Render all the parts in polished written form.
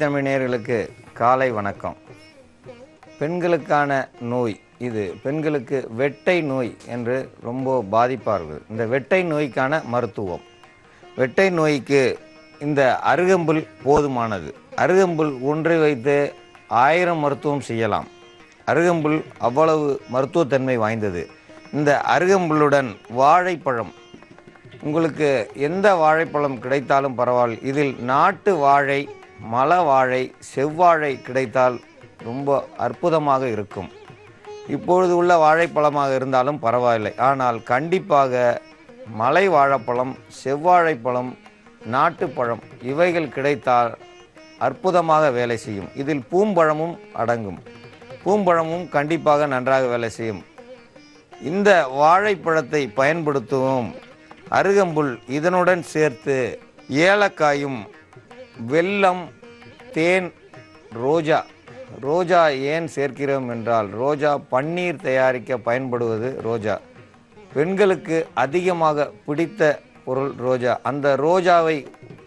தமிழ் நேயர்களுக்கு காலை வணக்கம். பெண்களுக்கான நோய் இது. பெண்களுக்கு வெட்டை நோய் என்று ரொம்ப பாதிப்பார்கள். இந்த வெட்டை நோய்க்கான மருத்துவம், வெட்டை நோய்க்கு இந்த அருகம்புல் போதுமானது. அருகம்புல் ஒன்றை வைத்து 1000 மருத்துவம் செய்யலாம். அருகம்புல் அவ்வளவு மருத்துவத்தன்மை வாய்ந்தது. இந்த அருகம்புல்லுடன் வாழைப்பழம், உங்களுக்கு எந்த வாழைப்பழம் கிடைத்தாலும் பரவாயில்லை. இதில் நாட்டு வாழை, மல வாழை, செவ்வாழை கிடைத்தால் ரொம்ப அற்புதமாக இருக்கும். இப்பொழுது உள்ள வாழைப்பழமாக இருந்தாலும் பரவாயில்லை. ஆனால் கண்டிப்பாக மலை வாழைப்பழம், செவ்வாழைப்பழம், நாட்டுப்பழம் இவைகள் கிடைத்தால் அற்புதமாக வேலை செய்யும். இதில் பூம்பழமும் அடங்கும். பூம்பழமும் கண்டிப்பாக நன்றாக வேலை செய்யும். இந்த வாழைப்பழத்தை பயன்படுத்துவோம். அருகம்புல் இதனுடன் சேர்த்து ஏலக்காயும், வெல்லம், தேன், ரோஜா ஏன் சேர்க்கிறோம் என்றால், ரோஜா பன்னீர் தயாரிக்க பயன்படுவது ரோஜா. பெண்களுக்கு அதிகமாக பிடித்த பொருள் ரோஜா. அந்த ரோஜாவை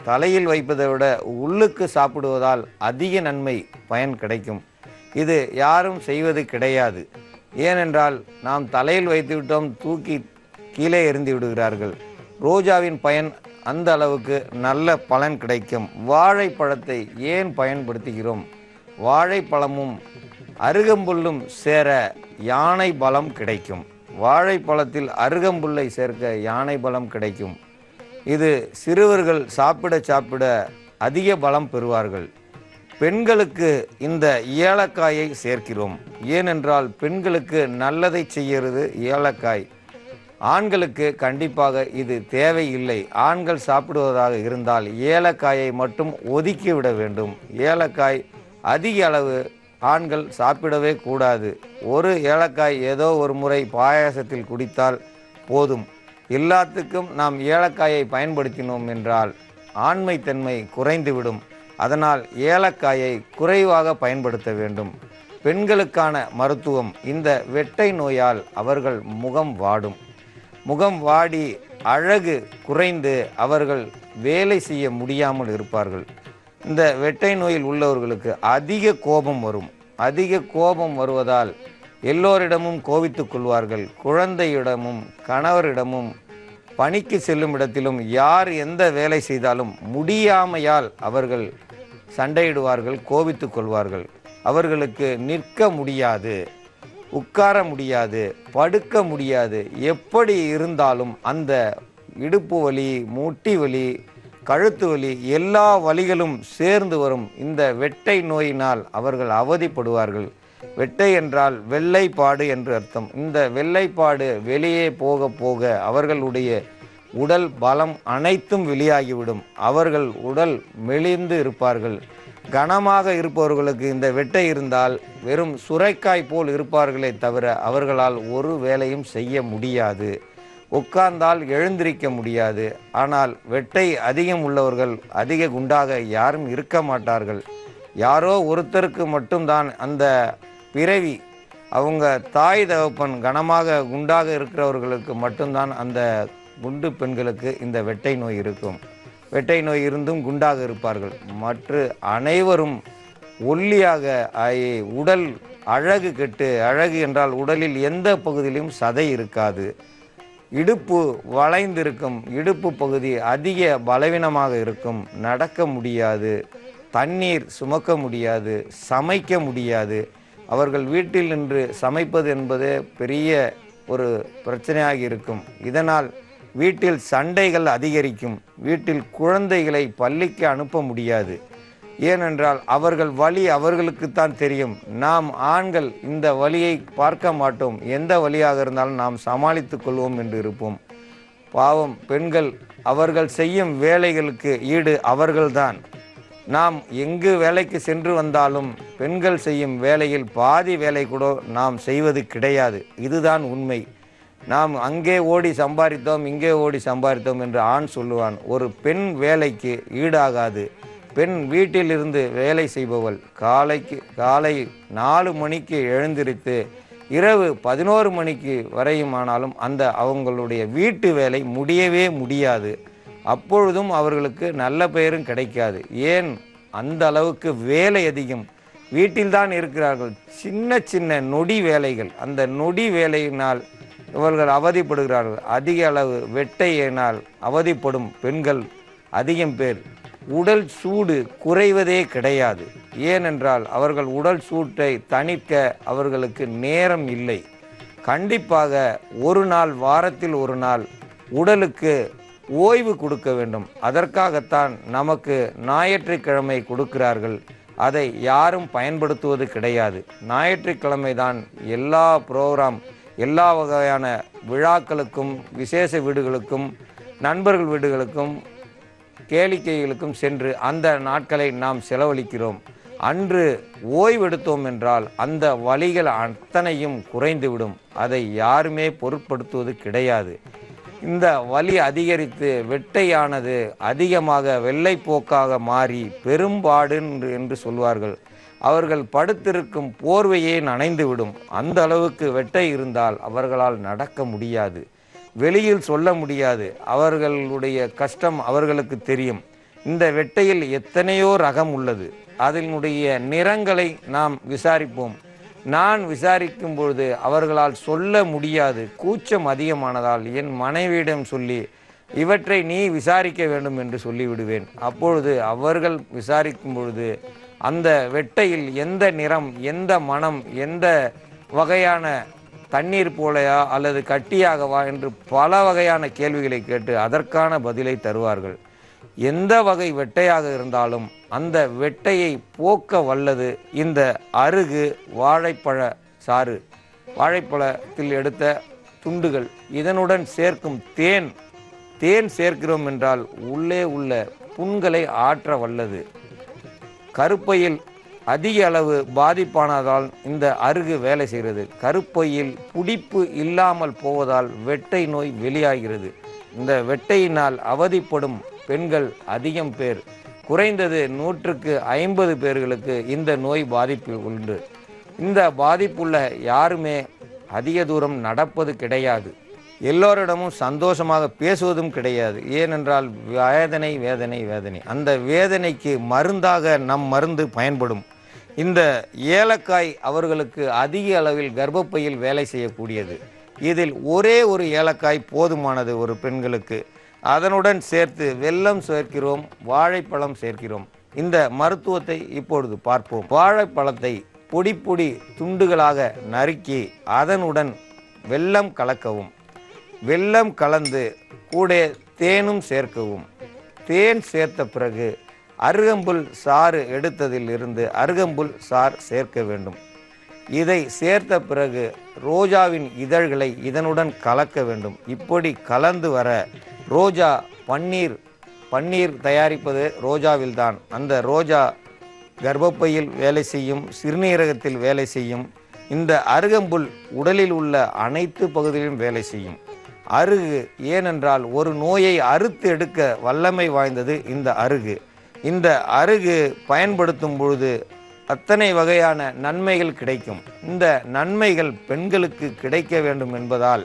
தலையில் வைப்பதை விட உள்ளுக்கு சாப்பிடுவதால் அதிக நன்மை பயன் கிடைக்கும். இது யாரும் செய்வது கிடையாது. ஏனென்றால் நாம் தலையில் வைத்து விட்டோம், தூக்கி கீழே எறிந்து விடுகிறார்கள். ரோஜாவின் பயன் அந்த அளவுக்கு நல்ல பலன் கிடைக்கும். வாழைப்பழத்தை ஏன் பயன்படுத்துகிறோம்? வாழைப்பழமும் அருகம்புல்லும் சேர யானை பலம் கிடைக்கும். வாழைப்பழத்தில் அருகம்புல்லை சேர்க்க யானை பலம் கிடைக்கும். இது சிறுவர்கள் சாப்பிட அதிக பலம் பெறுவார்கள். பெண்களுக்கு இந்த ஏலக்காயை சேர்க்கிறோம். ஏனென்றால் பெண்களுக்கு நல்லதை செய்கிறது ஏலக்காய். ஆண்களுக்கு கண்டிப்பாக இது தேவையில்லை. ஆண்கள் சாப்பிடுவதாக இருந்தால் ஏலக்காயை மட்டும் ஒதுக்கிவிட வேண்டும். ஏலக்காய் அதிக அளவு ஆண்கள் சாப்பிடவே கூடாது. ஒரு ஏலக்காய் ஏதோ ஒரு முறை பாயாசத்தில் குடித்தால் போதும். எல்லாத்துக்கும் நாம் ஏலக்காயை பயன்படுத்தினோம் என்றால் ஆண்மைத்தன்மை குறைந்துவிடும். அதனால் ஏலக்காயை குறைவாக பயன்படுத்த வேண்டும். பெண்களுக்கான மருத்துவம், இந்த வெட்டை நோயால் அவர்கள் முகம் வாடும். முகம் வாடி அழகு குறைந்து அவர்கள் வேலை செய்ய முடியாமல் இருப்பார்கள். இந்த வெட்டை நோயில் உள்ளவர்களுக்கு அதிக கோபம் வரும். அதிக கோபம் வருவதால் எல்லோரிடமும் கோபித்துக் கொள்வார்கள். குழந்தையிடமும் கணவரிடமும் பணிக்கு செல்லும் இடத்திலும் யார் எந்த வேலை செய்தாலும் முடியாமையால் அவர்கள் சண்டையிடுவார்கள், கோபித்துக் கொள்வார்கள். அவர்களுக்கு நிற்க முடியாது, உட்கார முடியாது, படுக்க முடியாது. எப்படி இருந்தாலும் அந்த இடுப்பு வலி, முட்டி வலி, கழுத்து வலி, எல்லா வலிகளும் சேர்ந்து வரும். இந்த வெட்டை நோயினால் அவர்கள் அவதிப்படுவார்கள். வெட்டை என்றால் வெள்ளைப்பாடு என்று அர்த்தம். இந்த வெள்ளைப்பாடு வெளியே போக போக அவர்களுடைய உடல் பலம் அனைத்தும் வெளியாகிவிடும். அவர்கள் உடல் மெலிந்து இருப்பார்கள். கனமாக இருப்பவர்களுக்கு இந்த வெட்டை இருந்தால் வெறும் சுரைக்காய் போல் இருப்பார்களே தவிர அவர்களால் ஒரு வேலையும் செய்ய முடியாது. உட்கார்ந்தால் எழுந்திருக்க முடியாது. ஆனால் வெட்டை அதிகம் உள்ளவர்கள் அதிக குண்டாக யாரும் இருக்க மாட்டார்கள். யாரோ ஒருத்தருக்கு மட்டும்தான் அந்த பிறவி, அவங்க தாய் தகப்பன் கனமாக குண்டாக இருக்கிறவர்களுக்கு மட்டும்தான் அந்த குண்டு பெண்களுக்கு இந்த வெட்டை நோய் இருக்கும். வெட்டை நோய் இருந்தும் குண்டாக இருப்பார்கள். மற்ற அனைவரும் ஒல்லியாக ஆகி உடல் அழகு கெட்டு, அழகு என்றால் உடலில் எந்த பகுதியிலும் சதை இருக்காது, இடுப்பு வளைந்திருக்கும், இடுப்பு பகுதி அதிக பலவீனமாக இருக்கும், நடக்க முடியாது, தண்ணீர் சுமக்க முடியாது, சமைக்க முடியாது. அவர்கள் வீட்டில் நின்று சமைப்பது என்பது பெரிய ஒரு பிரச்சனையாக இருக்கும். இதனால் வீட்டில் சண்டைகள் அதிகரிக்கும். வீட்டில் குழந்தைகளை பள்ளிக்கு அனுப்ப முடியாது. ஏனென்றால் அவர்கள் வலி அவர்களுக்குத்தான் தெரியும். நாம் ஆண்கள் இந்த வலியை பார்க்க மாட்டோம். எந்த வலியாக இருந்தாலும் நாம் சமாளித்து கொள்வோம் என்று இருப்போம். பாவம் பெண்கள், அவர்கள் செய்யும் வேலைகளுக்கு ஈடு அவர்கள்தான். நாம் எங்கு வேலைக்கு சென்று வந்தாலும் பெண்கள் செய்யும் வேலையில் பாதி வேலை கூட நாம் செய்வது கிடையாது. இதுதான் உண்மை. நாம் அங்கே ஓடி சம்பாதித்தோம், இங்கே ஓடி சம்பாதித்தோம் என்று ஆண் சொல்லுவான். ஒரு பெண் வேலைக்கு ஈடாகாது. பெண் வீட்டிலிருந்து வேலை செய்பவள் காலை 4 மணிக்கு எழுந்திருத்து இரவு 11 மணிக்கு வரையுமானாலும் அந்த அவங்களுடைய வீட்டு வேலை முடியவே முடியாது. அப்பொழுதும் அவர்களுக்கு நல்ல பெயரும் கிடைக்காது. ஏன் அந்த அளவுக்கு வேலை அதிகம். வீட்டில்தான் இருக்கிறார்கள், சின்ன சின்ன நொடி வேலைகள், அந்த நொடி வேலையினால் இவர்கள் அவதிப்படுகிறார்கள். அதிக அளவு வெட்டையினால் அவதிப்படும் பெண்கள் அதிகம் பேர். உடல் சூடு குறைவதே கிடையாது. ஏனென்றால் அவர்கள் உடல் சூட்டை தணிக்க அவர்களுக்கு நேரம் இல்லை. கண்டிப்பாக ஒரு நாள், வாரத்தில் ஒரு நாள் உடலுக்கு ஓய்வு கொடுக்க வேண்டும். அதற்காகத்தான் நமக்கு ஞாயிற்றுக்கிழமை கொடுக்கிறார்கள். அதை யாரும் பயன்படுத்துவது கிடையாது. ஞாயிற்றுக்கிழமை தான் எல்லா ப்ரோக்ராம், எல்லா வகையான விழாக்களுக்கும், விசேஷ வீடுகளுக்கும், நண்பர்கள் வீடுகளுக்கும், கேளிக்கைகளுக்கும் சென்று அந்த நாட்களை நாம் செலவழிக்கிறோம். அன்று ஓய்வெடுத்தோம் என்றால் அந்த வலிகள் அத்தனையும் குறைந்துவிடும். அதை யாருமே பொருட்படுத்துவது கிடையாது. இந்த வலி அதிகரித்து வெட்டையானது அதிகமாக வெள்ளைப்போக்காக மாறி பெரும்பாடு என்று சொல்வார்கள். அவர்கள் படுத்திருக்கும் போர்வையே நனைந்துவிடும். அந்த அளவுக்கு வெட்டை இருந்தால் அவர்களால் நடக்க முடியாது, வெளியில் சொல்ல முடியாது. அவர்களுடைய கஷ்டம் அவர்களுக்கு தெரியும். இந்த வெட்டையில் எத்தனையோ ரகம் உள்ளது. அதனுடைய நிறங்களை நாம் விசாரிப்போம். நான் விசாரிக்கும் பொழுது அவர்களால் சொல்ல முடியாது, கூச்சம் அதிகமானதால் என் மனைவியிடம் சொல்லி இவற்றை நீ விசாரிக்க வேண்டும் என்று சொல்லிவிடுவேன். அப்பொழுது அவர்கள் விசாரிக்கும் பொழுது அந்த வெட்டையில் எந்த நிறம், எந்த மனம், எந்த வகையான தண்ணீர் போலையா அல்லது கட்டியாகவா என்று பல வகையான கேள்விகளை கேட்டு அதற்கான பதிலை தருவார்கள். எந்த வகை வெட்டையாக இருந்தாலும் அந்த வெட்டையை போக்க வல்லது இந்த அருகு, வாழைப்பழ சாறு, வாழைப்பழத்தில் எடுத்த துண்டுகள், இதனுடன் சேர்க்கும் தேன் சேர்க்கிறோம் என்றால் உள்ளே உள்ள புண்களை ஆற்ற வல்லது. கருப்பையில் அதிக அளவு பாதிப்பானதால் இந்த அருகு வேலை செய்கிறது. கருப்பையில் புடிப்பு இல்லாமல் போவதால் வெட்டை நோய் வெளியாகிறது. இந்த வெட்டையினால் அவதிப்படும் பெண்கள் அதிகம் பேர். குறைந்தது 150 பேர்களுக்கு இந்த நோய் பாதிப்பு உண்டு. இந்த பாதிப்புள்ள யாருமே அதிக தூரம் நடப்பது கிடையாது. எல்லோரிடமும் சந்தோஷமாக பேசுவதும் கிடையாது. ஏனென்றால் வேதனை வேதனை வேதனை. அந்த வேதனைக்கு மருந்தாக நம் மருந்து பயன்படும். இந்த ஏலக்காய் அவர்களுக்கு அதிக அளவில் கர்ப்பப்பையில் வேலை செய்யக்கூடியது. இதில் ஒரே ஒரு ஏலக்காய் போதுமானது ஒரு பெண்களுக்கு. அதனுடன் சேர்த்து வெல்லம் சேர்க்கிறோம், வாழைப்பழம் சேர்க்கிறோம். இந்த மருத்துவத்தை இப்பொழுது பார்ப்போம். வாழைப்பழத்தை பொடி பொடி துண்டுகளாக நறுக்கி அதனுடன் வெல்லம் கலக்கவும். வெல்லம் கலந்து கூட தேனும் சேர்க்கவும். தேன் சேர்த்த பிறகு அருகம்புல் சாறு எடுத்ததில் இருந்து அருகம்புல் சாறு சேர்க்க வேண்டும். இதை சேர்த்த பிறகு ரோஜாவின் இதழ்களை இதனுடன் கலக்க வேண்டும். இப்படி கலந்து வர ரோஜா பன்னீர் தயாரிப்பது ரோஜாவில்தான். அந்த ரோஜா கர்ப்பப்பையில் வேலை செய்யும், சிறுநீரகத்தில் வேலை செய்யும். இந்த அருகம்புல் உடலில் உள்ள அனைத்து பகுதியிலும் வேலை செய்யும். அருகு ஏனென்றால் ஒரு நோயை அறுத்து எடுக்க வல்லமை வாய்ந்தது இந்த அருகு. இந்த அருகு பயன்படுத்தும் பொழுது அத்தனை வகையான நன்மைகள் கிடைக்கும். இந்த நன்மைகள் பெண்களுக்கு கிடைக்க வேண்டும் என்பதால்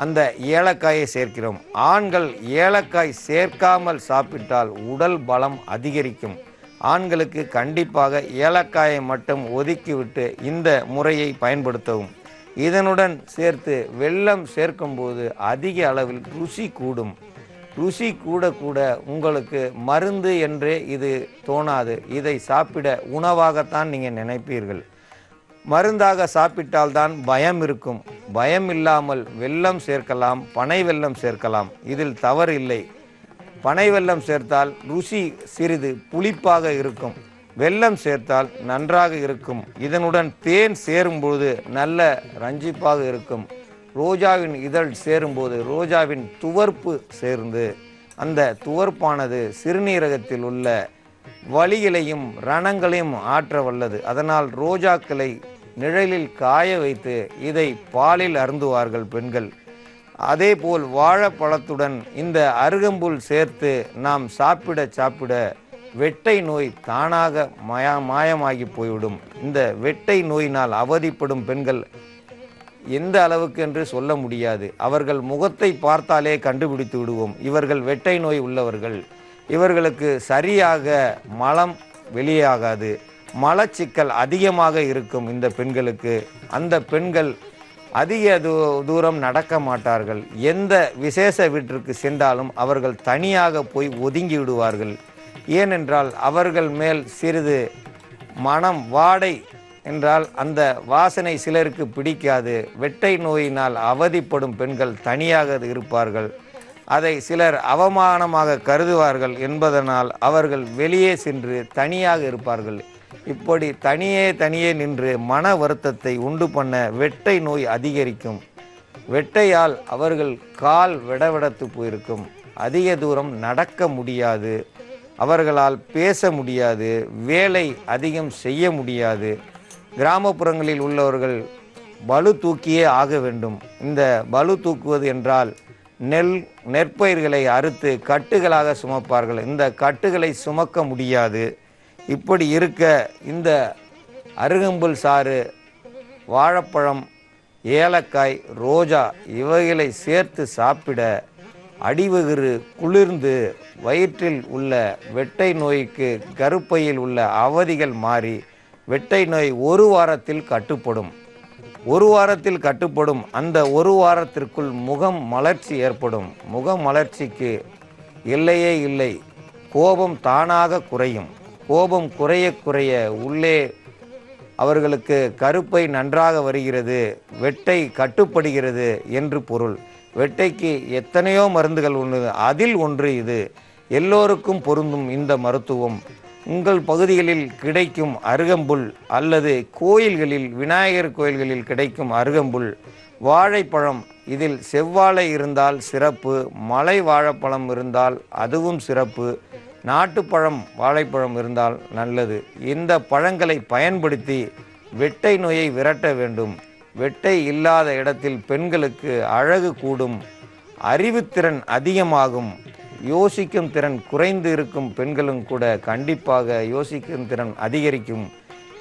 அந்த ஏலக்காயை சேர்க்கிறோம். ஆண்கள் ஏலக்காய் சேர்க்காமல் சாப்பிட்டால் உடல் பலம் அதிகரிக்கும். ஆண்களுக்கு கண்டிப்பாக ஏலக்காயை மட்டும் ஒதுக்கிவிட்டு இந்த முறையை பயன்படுத்தவும். இதனுடன் சேர்த்து வெல்லம் சேர்க்கும்போது அதிக அளவில் ருசி கூடும். ருசி கூட கூட உங்களுக்கு மருந்து என்றே இது தோணாது. இதை சாப்பிட உணவாகத்தான் நீங்கள் நினைப்பீர்கள். மருந்தாக சாப்பிட்டால்தான் பயம் இருக்கும். பயம் இல்லாமல் வெல்லம் சேர்க்கலாம், பனை வெல்லம் சேர்க்கலாம். இதில் தவறு இல்லை. பனை வெல்லம் சேர்த்தால் ருசி சிறிது புளிப்பாக இருக்கும். வெல்லம் சேர்த்தால் நன்றாக இருக்கும். இதனுடன் தேன் சேரும்போது நல்ல ரஞ்சிப்பாக இருக்கும். ரோஜாவின் இதழ் சேரும்போது ரோஜாவின் துவர்ப்பு சேர்ந்து அந்த துவர்ப்பானது சிறுநீரகத்தில் உள்ள வலிகளையும் ரணங்களையும் ஆற்ற வல்லது. அதனால் ரோஜாக்களை நிழலில் காய வைத்து இதை பாலில் அருந்துவார்கள் பெண்கள். அதேபோல் வாழைப்பழத்துடன் இந்த அருகம்புல் சேர்த்து நாம் சாப்பிட வெட்டை நோய் தானாக மாயமாகி போய்விடும். இந்த வெட்டை நோயினால் அவதிப்படும் பெண்கள் எந்த அளவுக்கு என்று சொல்ல முடியாது. அவர்கள் முகத்தை பார்த்தாலே கண்டுபிடித்து விடுவோம், இவர்கள் வெட்டை நோய் உள்ளவர்கள். இவர்களுக்கு சரியாக மலம் வெளியாகாது, மலச்சிக்கல் அதிகமாக இருக்கும். இந்த பெண்களுக்கு அந்த பெண்கள் அதிக தூரம் நடக்க மாட்டார்கள். எந்த விசேஷ வீட்டிற்கு சென்றாலும் அவர்கள் தனியாக போய் ஒதுங்கி விடுவார்கள். ஏனென்றால் அவர்கள் மேல் சிறிது மனம் வாடை என்றால் அந்த வாசனை சிலருக்கு பிடிக்காது. வெட்டை நோயினால் அவதிப்படும் பெண்கள் தனியாக இருப்பார்கள். அதை சிலர் அவமானமாக கருதுவார்கள் என்பதனால் அவர்கள் வெளியே சென்று தனியாக இருப்பார்கள். இப்படி தனியே நின்று மன வருத்தத்தை உண்டு பண்ண வெட்டை நோய் அதிகரிக்கும். வெட்டையால் அவர்கள் கால் விடவிடத்து போயிருக்கும். அதிக தூரம் நடக்க முடியாது, அவர்களால் பேச முடியாது, வேலை அதிகம் செய்ய முடியாது. கிராமப்புறங்களில் உள்ளவர்கள் பளு தூக்கியே ஆக வேண்டும். இந்த பளு தூக்குவது என்றால் நெற்பயிர்களை அறுத்து கட்டுகளாக சுமப்பார்கள். இந்த கட்டுகளை சுமக்க முடியாது. இப்படி இருக்க இந்த அருகம்புல் சாறு, வாழைப்பழம், ஏலக்காய், ரோஜா இவைகளை சேர்த்து சாப்பிட அடிவயிறு குளிர்ந்து வயிற்றில் உள்ள வெட்டை நோய்க்கு கருப்பையில் உள்ள அவதிகள் மாறி வெட்டை நோய் ஒரு வாரத்தில் கட்டுப்படும். ஒரு வாரத்தில் கட்டுப்படும். அந்த ஒரு வாரத்திற்குள் முகம் மலர்ச்சி ஏற்படும். முக மலர்ச்சிக்கு எல்லையே இல்லை. கோபம் தானாக குறையும். கோபம் குறைய குறைய உள்ளே அவர்களுக்கு கருப்பை நன்றாக வருகிறது, வெட்டை கட்டுப்படுகிறது என்று பொருள். வெட்டைக்கு எத்தனையோ மருந்துகள் உள்ளது, அதில் ஒன்று இது. எல்லோருக்கும் பொருந்தும் இந்த மருத்துவம். உங்கள் பகுதிகளில் கிடைக்கும் அருகம்புல் அல்லது கோயில்களில், விநாயகர் கோயில்களில் கிடைக்கும் அருகம்புல், வாழைப்பழம், இதில் செவ்வாழை இருந்தால் சிறப்பு, மலை வாழைப்பழம் இருந்தால் அதுவும் சிறப்பு, நாட்டுப்பழம் வாழைப்பழம் இருந்தால் நல்லது. இந்த பழங்களை பயன்படுத்தி வெட்டை நோயை விரட்ட வேண்டும். வெட்டை இல்லாத இடத்தில் பெண்களுக்கு அழகு கூடும், அறிவுத்திறன் அதிகமாகும். யோசிக்கும் திறன் குறைந்து இருக்கும் பெண்களும் கூட கண்டிப்பாக யோசிக்கும் திறன் அதிகரிக்கும்.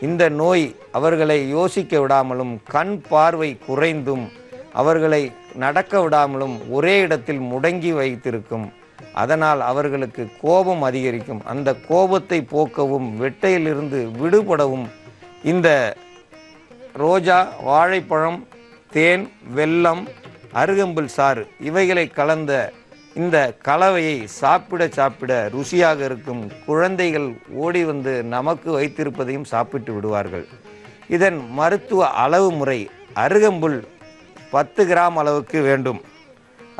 இந்த நோய் அவர்களை யோசிக்க விடாமலும் கண் பார்வை குறைந்தும் அவர்களை நடக்க விடாமலும் ஒரே இடத்தில் முடங்கி வைத்திருக்கும். அதனால் அவர்களுக்கு கோபம் அதிகரிக்கும். அந்த கோபத்தை போக்கவும் வெட்டையிலிருந்து விடுபடவும் இந்த ரோஜா, வாழைப்பழம், தேன், வெல்லம், அருகம்புல் சாறு இவைகளை கலந்த இந்த கலவையை சாப்பிட ருசியாக இருக்கும். குழந்தைகள் ஓடி வந்து நமக்கு வைத்திருப்பதையும் சாப்பிட்டு விடுவார்கள். இதன் மருத்துவ அளவு முறை: அருகம்புல் 10 கிராம் அளவுக்கு வேண்டும்.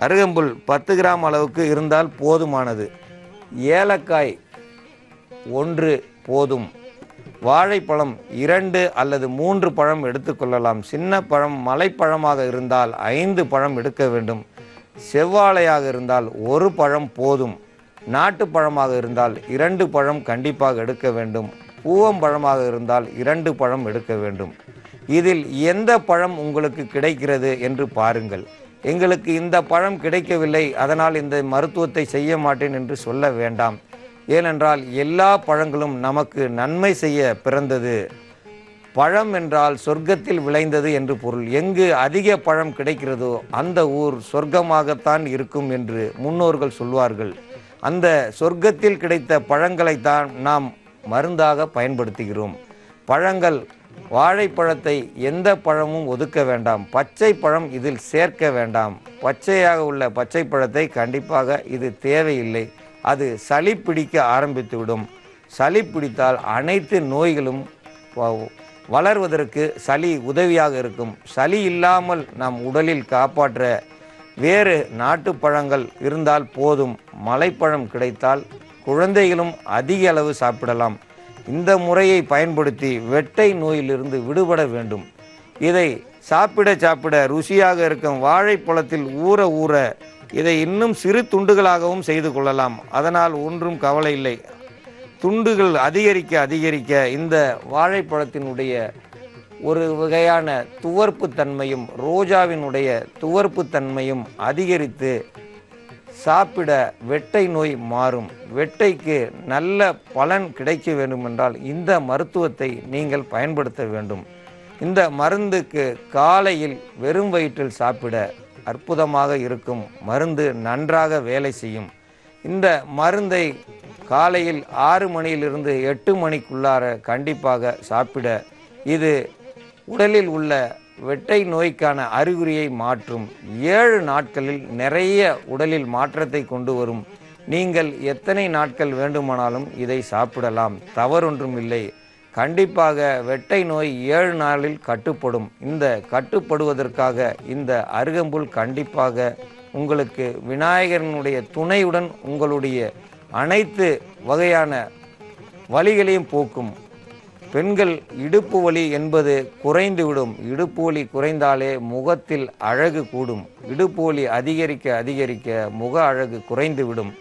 அருகம்புல் 10 கிராம் அளவுக்கு இருந்தால் போதுமானது. ஏலக்காய் 1 போதும். வாழைப்பழம் 2 அல்லது 3 பழம் எடுத்துக்கொள்ளலாம். சின்ன பழம் மலைப்பழமாக இருந்தால் 5 பழம் எடுக்க வேண்டும். செவ்வாழையாக இருந்தால் 1 பழம் போதும். நாட்டு பழமாக இருந்தால் 2 பழம் கண்டிப்பாக எடுக்க வேண்டும். பூவம்பழமாக இருந்தால் 2 பழம் எடுக்க வேண்டும். இதில் எந்த பழம் உங்களுக்கு கிடைக்கிறது என்று பாருங்கள். எங்களுக்கு இந்த பழம் கிடைக்கவில்லை, அதனால் இந்த மருத்துவத்தை செய்ய மாட்டேன் என்று சொல்ல வேண்டாம். ஏனென்றால் எல்லா பழங்களும் நமக்கு நன்மை செய்ய பிறந்தது. பழம் என்றால் சொர்க்கத்தில் விளைந்தது என்று பொருள். எங்கு அதிக பழம் கிடைக்கிறதோ அந்த ஊர் சொர்க்கமாகத்தான் இருக்கும் என்று முன்னோர்கள் சொல்வார்கள். அந்த சொர்க்கத்தில் கிடைத்த பழங்களைத்தான் நாம் மருந்தாக பயன்படுத்துகிறோம். பழங்கள், வாழைப்பழத்தை எந்த பழமும் ஒதுக்க வேண்டாம். பச்சை பழம் இதில் சேர்க்க வேண்டாம். பச்சையாக உள்ள பச்சை பழத்தை கண்டிப்பாக இது தேவையில்லை. அது சளி பிடிக்க ஆரம்பித்துவிடும். சளி பிடித்தால் அனைத்து நோய்களும் வளர்வதற்கு சளி உதவியாக இருக்கும். சளி இல்லாமல் நாம் உடலில் காப்பாற்ற வேறு நாட்டு பழங்கள் இருந்தால் போதும். மலைப்பழம் கிடைத்தால் குழந்தைகளும் அதிக அளவு சாப்பிடலாம். இந்த முறையை பயன்படுத்தி வெட்டை நோயிலிருந்து விடுபட வேண்டும். இதை சாப்பிட ருசியாக இருக்கும். வாழைப்பழத்தில் ஊற இதை இன்னும் சிறு துண்டுகளாகவும் செய்து கொள்ளலாம். அதனால் ஒன்றும் கவலை இல்லை. துண்டுகள் அதிகரிக்க இந்த வாழைப்பழத்தினுடைய ஒரு வகையான துவர்ப்பு தன்மையும் ரோஜாவினுடைய துவர்ப்பு தன்மையும் அதிகரித்து சாப்பிட வெட்டை நோய் மாறும். வெட்டைக்கு நல்ல பலன் கிடைக்க வேண்டுமென்றால் இந்த மருத்துவத்தை நீங்கள் பயன்படுத்த வேண்டும். இந்த மருந்துக்கு காலையில் வெறும் வயிற்றில் சாப்பிட அற்புதமாக இருக்கும். மருந்து நன்றாக வேலை செய்யும். இந்த மருந்தை காலையில் 6 மணியிலிருந்து 8 மணிக்குள்ளார கண்டிப்பாக சாப்பிட இது உடலில் உள்ள வெட்டை நோய்க்கான அறிகுறியை மாற்றும். 7 நாட்களில் நிறைய உடலில் மாற்றத்தை கொண்டு வரும். நீங்கள் எத்தனை நாட்கள் வேண்டுமானாலும் இதை சாப்பிடலாம், தவறொன்றும் இல்லை. கண்டிப்பாக வெட்டை நோய் 7 நாளில் கட்டுப்படும். இந்த கட்டுப்படுவதற்காக இந்த அருகம்புல் கண்டிப்பாக உங்களுக்கு விநாயகரனுடைய துணையுடன் உங்களுடைய அனைத்து வகையான வலிகளையும் போக்கும். பெண்கள் இடுப்பு வலி என்பது குறைந்துவிடும். இடுப்பு வலி குறைந்தாலே முகத்தில் அழகு கூடும். இடுப்பு வலி அதிகரிக்க அதிகரிக்க முக அழகு குறைந்துவிடும்.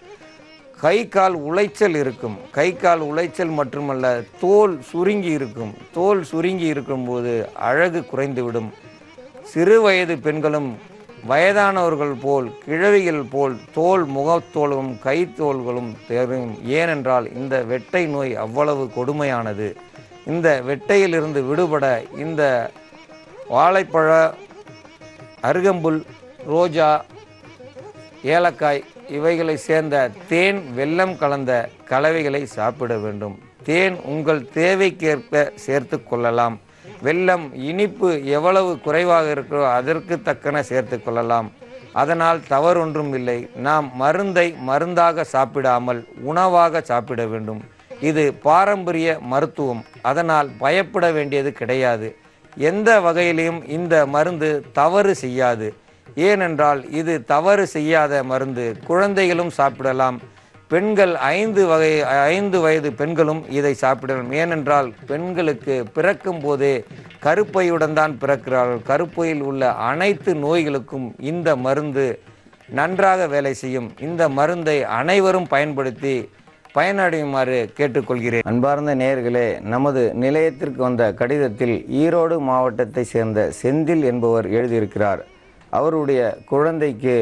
கை கால் உளைச்சல் இருக்கும். கை கால் உளைச்சல் மட்டுமல்ல, தோல் சுருங்கி இருக்கும். தோல் சுருங்கி இருக்கும்போது அழகு குறைந்துவிடும். சிறு வயது பெண்களும் வயதானவர்கள் போல் கிழவிகள் போல் தோல் முகத்தோலும் கைத்தோள்களும் தெரியும். ஏனென்றால் இந்த வெட்டை நோய் அவ்வளவு கொடுமையானது. இந்த வெட்டையிலிருந்து விடுபட இந்த வாழைப்பழ, அருகம்புல், ரோஜா, ஏலக்காய் இவைகளை சேர்ந்த தேன், வெல்லம் கலந்த கலவைகளை சாப்பிட வேண்டும். தேன் உங்கள் தேவைக்கேற்ப சேர்த்து கொள்ளலாம். வெல்லம் இனிப்பு எவ்வளவு குறைவாக இருக்கிறோ அதற்கு தக்கன சேர்த்து கொள்ளலாம். அதனால் தவறொன்றும் இல்லை. நாம் மருந்தை மருந்தாக சாப்பிடாமல் உணவாக சாப்பிட வேண்டும். இது பாரம்பரிய மருத்துவம். அதனால் பயப்பட வேண்டியது கிடையாது. எந்த வகையிலையும் இந்த மருந்து தவறு செய்யாது. ஏனென்றால் இது தவறு செய்யாத மருந்து. குழந்தைகளும் சாப்பிடலாம். பெண்கள் 5 வயது பெண்களும் இதை சாப்பிடலாம். ஏனென்றால் பெண்களுக்கு பிறக்கும் போதே கருப்பையுடன் தான் பிறக்கிறார்கள். கருப்பையில் உள்ள அனைத்து நோய்களுக்கும் இந்த மருந்து நன்றாக வேலை செய்யும். இந்த மருந்தை அனைவரும் பயன்படுத்தி பயனடையுமாறு கேட்டுக்கொள்கிறேன். அன்பார்ந்த நேயர்களே, நமது நிலையத்திற்கு வந்த கடிதத்தில் ஈரோடு மாவட்டத்தை சேர்ந்த செந்தில் என்பவர் எழுதியிருக்கிறார். அவருடைய குழந்தைக்கு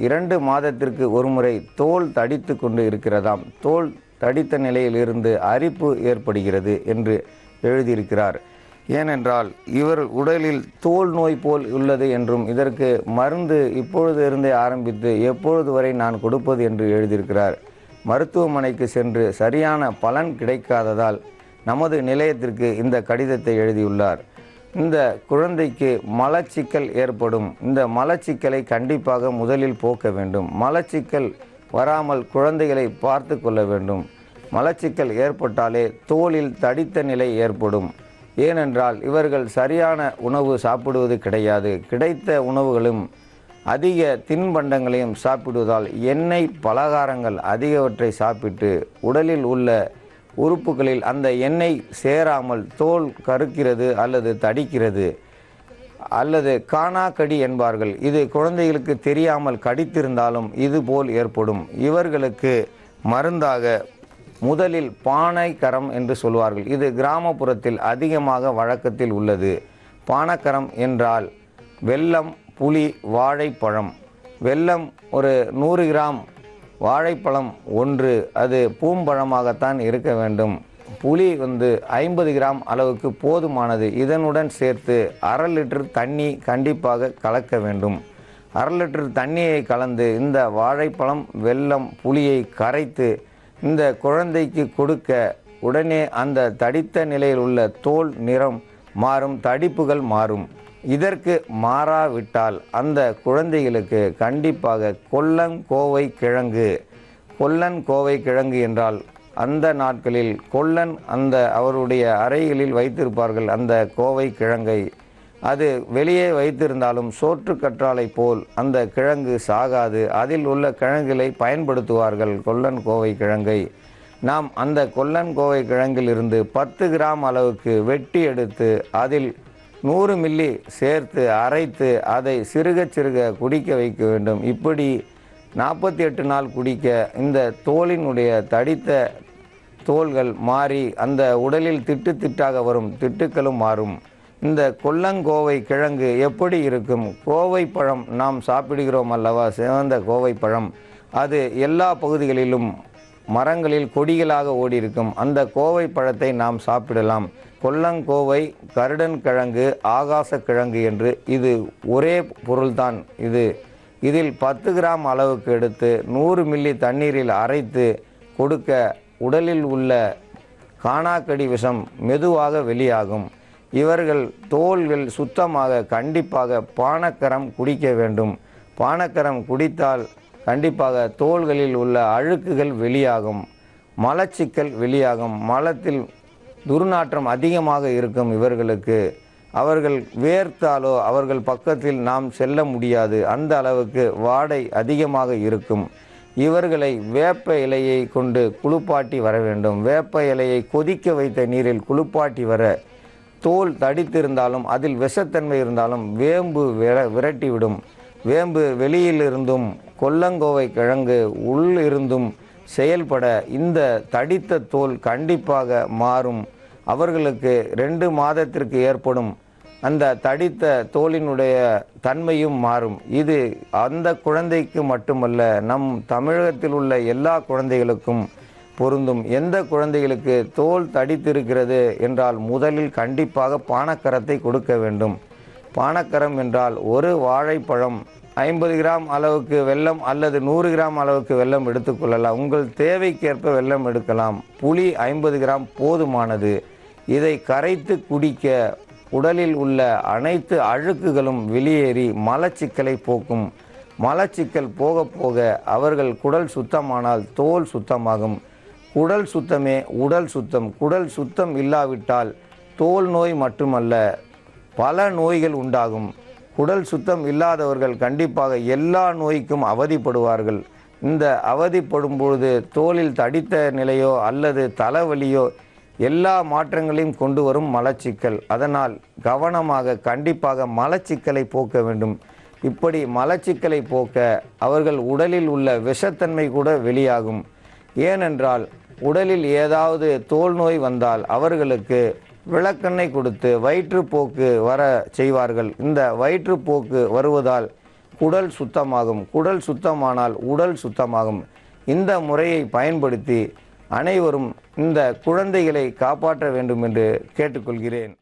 2 மாதத்திற்கு ஒருமுறை தோல் தடித்து கொண்டு இருக்கிறதாம். தோல் தடித்த நிலையில் இருந்து அரிப்பு ஏற்படுகிறது என்று எழுதியிருக்கிறார். ஏனென்றால் இவர் உடலில் தோல் நோய் போல் உள்ளது என்றும் இதற்கு மருந்து இப்பொழுது இருந்தே ஆரம்பித்து எப்பொழுது வரை நான் கொடுப்பது என்று எழுதியிருக்கிறார். மருத்துவமனைக்கு சென்று சரியான பலன் கிடைக்காததால் நமது நிலையத்திற்கு இந்த கடிதத்தை எழுதியுள்ளார். இந்த குழந்தைக்கு மலச்சிக்கல் ஏற்படும். இந்த மலச்சிக்கலை கண்டிப்பாக முதலில் போக்க வேண்டும். மலச்சிக்கல் வராமல் குழந்தைகளை பார்த்து கொள்ள வேண்டும். மலச்சிக்கல் ஏற்பட்டாலே தோலில் தடித்த நிலை ஏற்படும். ஏனென்றால் இவர்கள் சரியான உணவு சாப்பிடுவது கிடையாது. கிடைத்த உணவுகளும் அதிக தின்பண்டங்களையும் சாப்பிடுவதால் எண்ணெய் பலகாரங்கள் அதிகவற்றை சாப்பிட்டு உடலில் உள்ள உறுப்புகளில் அந்த எண்ணெய் சேராமல் தோல் கருக்கிறது அல்லது தடிக்கிறது அல்லது காணாக்கடி என்பார்கள். இது குழந்தைகளுக்கு தெரியாமல் கடித்திருந்தாலும் இதுபோல் ஏற்படும். இவர்களுக்கு மருந்தாக முதலில் பானைக்கரம் என்று சொல்வார்கள். இது கிராமப்புறத்தில் அதிகமாக வழக்கத்தில் உள்ளது. பானக்கரம் என்றால் வெல்லம், புளி, வாழைப்பழம். வெல்லம் ஒரு 100 கிராம், வாழைப்பழம் 1, அது பூம்பழமாகத்தான் இருக்க வேண்டும். புளி 50 கிராம் அளவுக்கு போதுமானது. இதனுடன் சேர்த்து 1/2 லிட்டர் தண்ணி கண்டிப்பாக கலக்க வேண்டும். 1/2 லிட்டர் தண்ணியை கலந்து இந்த வாழைப்பழம், வெல்லம், புளியை கரைத்து இந்த குழந்தைக்கு கொடுக்க உடனே அந்த தடித்த நிலையில் உள்ள தோல் நிறம் மாறும், தடிப்புகள் மாறும். இதற்கு மாறாவிட்டால் அந்த குழந்தைகளுக்கு கண்டிப்பாக கொல்லன் கோவை கிழங்கு என்றால் அந்த நாட்களில் கொல்லன் அவருடைய அறைகளில் வைத்திருப்பார்கள். அந்த கோவை கிழங்கை அது வெளியே வைத்திருந்தாலும் சோற்று கற்றாழை போல் அந்த கிழங்கு சாகாது. அதில் உள்ள கிழங்குகளை பயன்படுத்துவார்கள். கொல்லன் கோவை கிழங்கை நாம் அந்த கொல்லன் கோவை கிழங்கிலிருந்து 10 கிராம் அளவுக்கு வெட்டி எடுத்து அதில் 100 மில்லி சேர்த்து அரைத்து அதை சிறுக குடிக்க வைக்க வேண்டும். இப்படி 48 நாள் குடிக்க இந்த தோலினுடைய தடித்த தோல்கள் மாறி அந்த உடலில் திட்டாக வரும், திட்டுக்களும் மாறும். இந்த கொல்லங்கோவை கிழங்கு எப்படி இருக்கும்? கோவை பழம் நாம் சாப்பிடுகிறோம் அல்லவா, சிவந்த கோவை பழம், அது எல்லா பகுதிகளிலும் மரங்களில் கொடிகளாக ஓடி இருக்கும். அந்த கோவை பழத்தை நாம் சாப்பிடலாம். கொல்லங்கோவை, கருடன் கிழங்கு, ஆகாச கிழங்கு என்று இது ஒரே பொருள்தான். இது இதில் 10 கிராம் அளவுக்கு எடுத்து 100 மில்லி தண்ணீரில் அரைத்து கொடுக்க உடலில் உள்ள காணாக்கடி விஷம் மெதுவாக வெளியாகும். இவர்கள் தோள்கள் சுத்தமாக கண்டிப்பாக பானக்கரம் குடிக்க வேண்டும். பானக்கரம் குடித்தால் கண்டிப்பாக தோள்களில் உள்ள அழுக்குகள் வெளியாகும், மலச்சிக்கல் வெளியாகும். மலத்தில் துர்நாற்றம் அதிகமாக இருக்கும் இவர்களுக்கு. அவர்கள் வேர்த்தாலோ அவர்கள் பக்கத்தில் நாம் செல்ல முடியாது, அந்த அளவுக்கு வாடை அதிகமாக இருக்கும். இவர்களை வேப்ப இலையை கொண்டு குளிப்பாட்டி வர வேண்டும். வேப்ப இலையை கொதிக்க வைத்த நீரில் குளிப்பாட்டி வர தோல் தடித்திருந்தாலும் அதில் விஷத்தன்மை இருந்தாலும் வேம்பு விரட்டிவிடும். வேம்பு வெளியிலிருந்தும் கொல்லங்கோவை கிழங்கு உள்ளிருந்தும் செயல்பட இந்த தடித்த தோல் கண்டிப்பாக மாறும். அவர்களுக்கு 2 மாதத்திற்கு ஏற்படும் அந்த தடித்த தோலினுடைய தன்மையும் மாறும். இது அந்த குழந்தைக்கு மட்டுமல்ல, நம் தமிழகத்தில் உள்ள எல்லா குழந்தைகளுக்கும் பொருந்தும். எந்த குழந்தைகளுக்கு தோல் தடித்திருக்கிறது என்றால் முதலில் கண்டிப்பாக பானக்கரத்தை கொடுக்க வேண்டும். பானக்கரம் என்றால் ஒரு வாழைப்பழம் 50 கிராம் அளவுக்கு வெல்லம் அல்லது 100 கிராம் அளவுக்கு வெல்லம் எடுத்துக்கொள்ளலாம். உங்கள் தேவைக்கேற்ப வெல்லம் எடுக்கலாம். புளி 50 கிராம் போதுமானது. இதை கரைத்து குடிக்க உடலில் உள்ள அனைத்து அழுக்குகளும் வெளியேறி மலச்சிக்கலை போக்கும். மலச்சிக்கல் போக போக அவர்கள் குடல் சுத்தமானால் தோல் சுத்தமாகும். குடல் சுத்தமே உடல் சுத்தம். குடல் சுத்தம் இல்லாவிட்டால் தோல் நோய் மட்டுமல்ல, பல நோய்கள் உண்டாகும். குடல் சுத்தம் இல்லாதவர்கள் கண்டிப்பாக எல்லா நோய்க்கும் அவதிப்படுவார்கள். இந்த அவதிப்படும் பொழுது தோலில் தடித்த நிலையோ அல்லது தலைவலியோ எல்லா மாற்றங்களையும் கொண்டு வரும் மலச்சிக்கல். அதனால் கவனமாக கண்டிப்பாக மலச்சிக்கலை போக்க வேண்டும். இப்படி மலச்சிக்கலை போக்க அவர்கள் உடலில் உள்ள விஷத்தன்மை கூட வெளியாகும். ஏனென்றால் உடலில் ஏதாவது தோல் நோய் வந்தால் அவர்களுக்கு விளக்கெண்ணெய் கொடுத்து வயிற்றுப்போக்கு வர செய்வார்கள். இந்த வயிற்றுப்போக்கு வருவதால் குடல் சுத்தமாகும். குடல் சுத்தமானால் உடல் சுத்தமாகும். இந்த முறையை பயன்படுத்தி அனைவரும் இந்த குழந்தைகளை காப்பாற்ற வேண்டும் என்று கேட்டுக்கொள்கிறேன்.